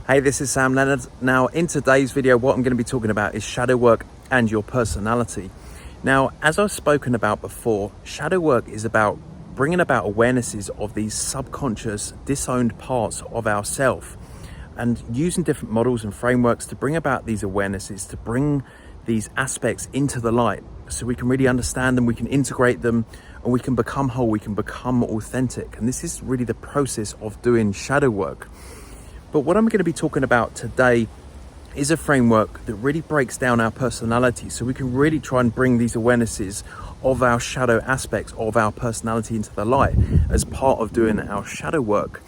Hey, this is Sam Leonard. Now, in today's video, what I'm going to be talking about is shadow work and your personality. Now, as I've spoken about before, shadow work is about bringing about awarenesses of these subconscious, disowned parts of ourself and using different models and frameworks to bring about these awarenesses, to bring these aspects into the light so we can really understand them, we can integrate them, and we can become whole, we can become authentic. And this is really the process of doing shadow work. But what I'm going to be talking about today is a framework that really breaks down our personality so we can really try and bring these awarenesses of our shadow aspects of our personality into the light as part of doing our shadow work.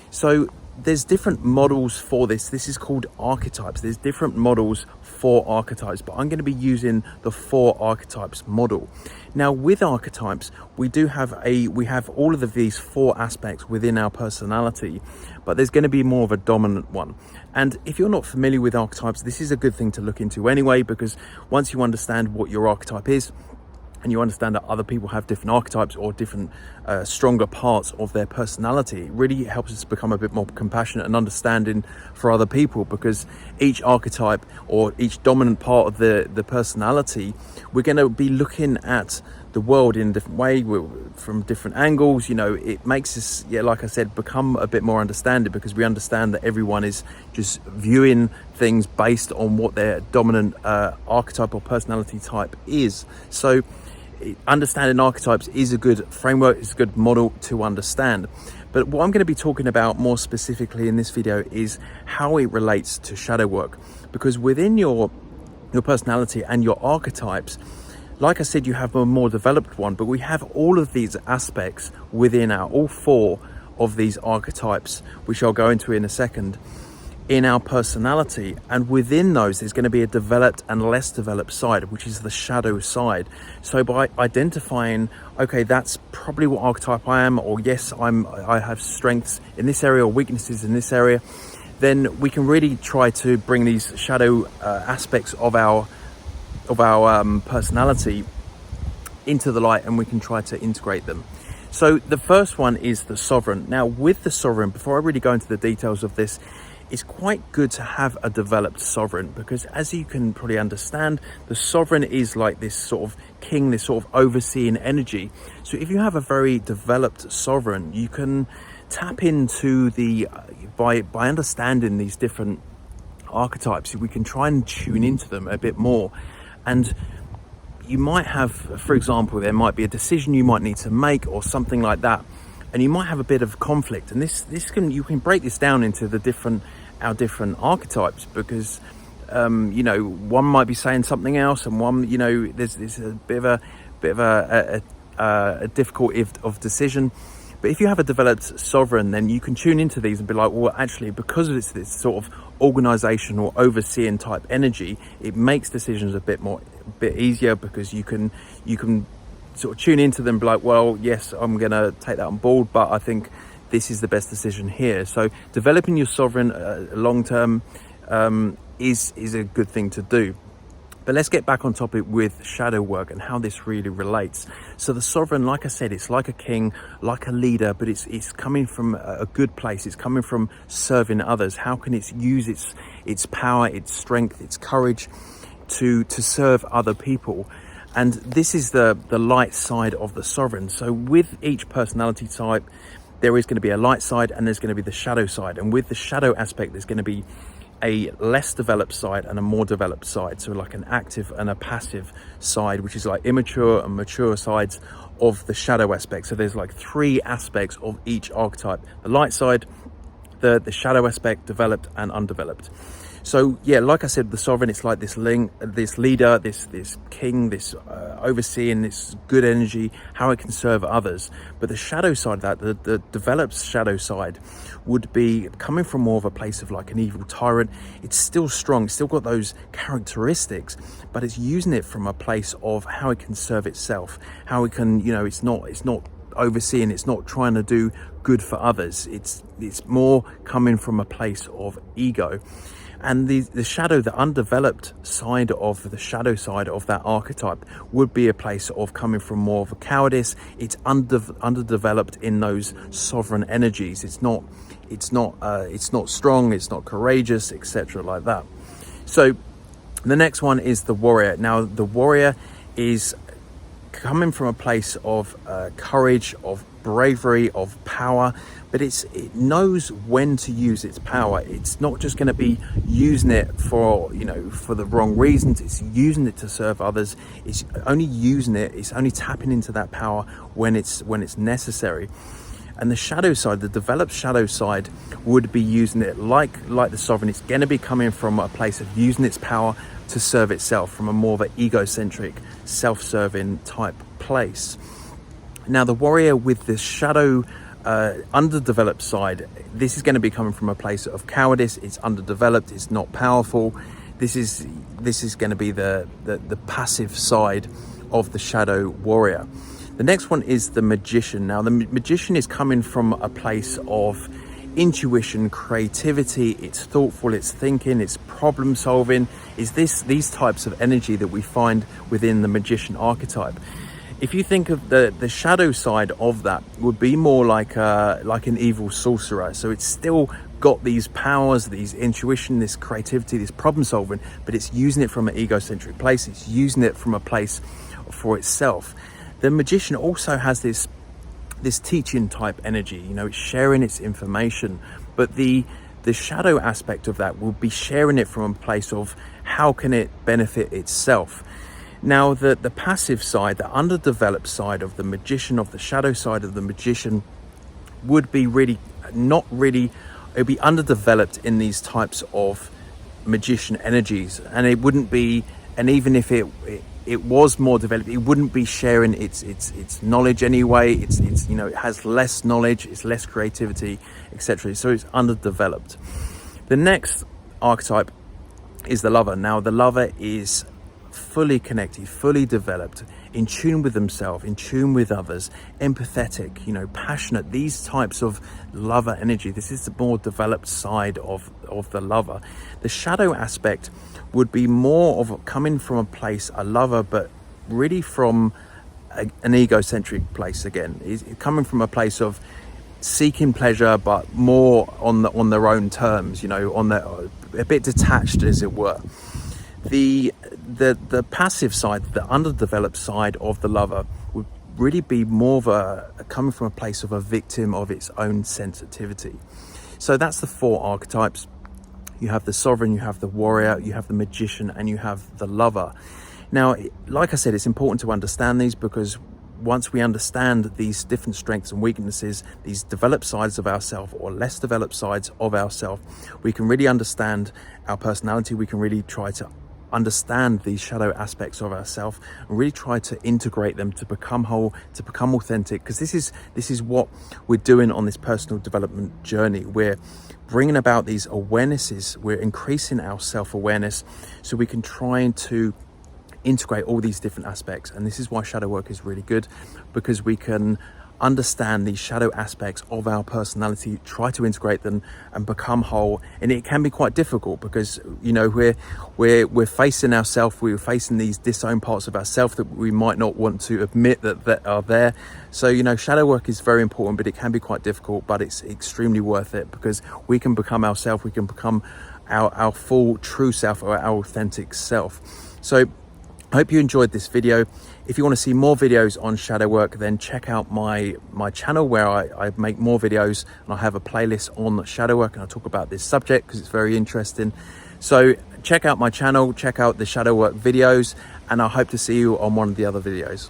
So there's different models for this. This is called archetypes. There's different models for archetypes, but I'm going to be using the 4 archetypes model. Now, with archetypes, we have all of these 4 aspects within our personality, but there's going to be more of a dominant one. And if you're not familiar with archetypes, this is a good thing to look into anyway, because once you understand what your archetype is, and you understand that other people have different archetypes or different stronger parts of their personality, it really helps us become a bit more compassionate and understanding for other people, because each archetype or each dominant part of the personality, we're going to be looking at the world in a different way, from different angles. You know, it makes us, like I said, become a bit more understanding, because we understand that everyone is just viewing things based on what their dominant archetype or personality type is. So understanding archetypes is a good framework, it's a good model to understand. But what I'm going to be talking about more specifically in this video is how it relates to shadow work, because within your personality and your archetypes, like I said, you have a more developed one, but we have all of these aspects within all 4 of these archetypes, which I'll go into in a second, in our personality. And within those, there's going to be a developed and less developed side, which is the shadow side. So by identifying, okay, that's probably what archetype I am, or yes, I have strengths in this area or weaknesses in this area, then we can really try to bring these shadow aspects of our personality into the light, and we can try to integrate them. So the first one is the sovereign. Now, with the sovereign, before I really go into the details of this, it's quite good to have a developed sovereign, because as you can probably understand, the sovereign is like this sort of king, this sort of overseeing energy. So if you have a very developed sovereign, you can tap into by understanding these different archetypes, we can try and tune into them a bit more. And you might have, for example, there might be a decision you might need to make or something like that, and you might have a bit of conflict. And you can break this down into our different archetypes, because one might be saying something else, and one, there's a bit of a difficulty of decision. But if you have a developed sovereign, then you can tune into these and be like, well, actually, because it's this sort of organization or overseeing type energy, it makes decisions a bit easier, because you can sort of tune into them, be like, well, yes, I'm going to take that on board, but I think this is the best decision here. So developing your sovereign long term is a good thing to do. But let's get back on topic with shadow work and how this really relates. So the sovereign, like I said, it's like a king, like a leader, but it's coming from a good place. It's coming from serving others. How can it use its power, its strength, its courage to serve other people? And this is the light side of the sovereign. So with each personality type, there is going to be a light side and there's going to be the shadow side. And with the shadow aspect, there's going to be a less developed side and a more developed side. So like an active and a passive side, which is like immature and mature sides of the shadow aspect. So there's like 3 aspects of each archetype: the light side, the shadow aspect, developed and undeveloped. So yeah, like I said, the sovereign, it's like this leader, this king, this overseeing, this good energy, how it can serve others. But the shadow side of that, the developed shadow side, would be coming from more of a place of like an evil tyrant. It's still strong, it's still got those characteristics, but it's using it from a place of how it can serve itself, how it can, it's not overseeing, it's not trying to do good for others. It's more coming from a place of ego. And the shadow, the undeveloped side of the shadow side of that archetype would be a place of coming from more of a cowardice. It's underdeveloped in those sovereign energies. It's not strong, it's not courageous, etc. like that. So the next one is the warrior. Now the warrior is coming from a place of courage, of bravery, of power, but it knows when to use its power. It's not just going to be using it for for the wrong reasons. It's using it to serve others. It's only using it, it's only tapping into that power when it's necessary. And the shadow side, the developed shadow side, would be using it like the sovereign. It's going to be coming from a place of using its power to serve itself, from a more of an egocentric, self-serving type place. Now the warrior with the shadow underdeveloped side, this is going to be coming from a place of cowardice. It's underdeveloped, it's not powerful. This is going to be the passive side of the shadow warrior. The next one is the magician. Now the magician is coming from a place of intuition, creativity. It's thoughtful, it's thinking, it's problem solving. Is these types of energy that we find within the magician archetype. If you think of the shadow side of that, would be more like an evil sorcerer. So it's still got these powers, these intuition, this creativity, this problem solving, but it's using it from an egocentric place. It's using it from a place for itself. The magician also has this teaching type energy. It's sharing its information, but the shadow aspect of that will be sharing it from a place of how can it benefit itself. Now the passive side, the underdeveloped side of the magician, of the shadow side of the magician, would be it would be underdeveloped in these types of magician energies, and it wouldn't be, and even if it was more developed, it wouldn't be sharing its knowledge anyway. It has less knowledge, it's less creativity, etc. So it's underdeveloped. The next archetype is the lover. Now the lover is fully connected, fully developed, in tune with themselves, in tune with others, empathetic, passionate. These types of lover energy, this is the more developed side of the lover. The shadow aspect would be more of coming from a place, a lover, but really from an egocentric place again. Is coming from a place of seeking pleasure, but more on their own terms, a bit detached, as it were. The passive side, the underdeveloped side of the lover, would really be more of coming from a place of a victim of its own sensitivity. So that's the four archetypes. You have the sovereign, you have the warrior, you have the magician, and you have the lover. Now, like I said, it's important to understand these, because once we understand these different strengths and weaknesses, these developed sides of ourselves or less developed sides of ourselves, we can really understand our personality. We can really try to understand these shadow aspects of ourselves and really try to integrate them to become whole, to become authentic, because this is what we're doing on this personal development journey. We're bringing about these awarenesses, we're increasing our self-awareness so we can try to integrate all these different aspects. And this is why shadow work is really good, because we can understand these shadow aspects of our personality, try to integrate them and become whole. And it can be quite difficult, because we're facing ourselves, we're facing these disowned parts of ourselves that we might not want to admit that are there. So shadow work is very important, but it can be quite difficult, but it's extremely worth it, because we can become ourselves, we can become our full true self, or our authentic self. So I hope you enjoyed this video. If you want to see more videos on shadow work, then check out my channel, where I make more videos, and I have a playlist on shadow work, and I talk about this subject because it's very interesting. So check out my channel, check out the shadow work videos, and I hope to see you on one of the other videos.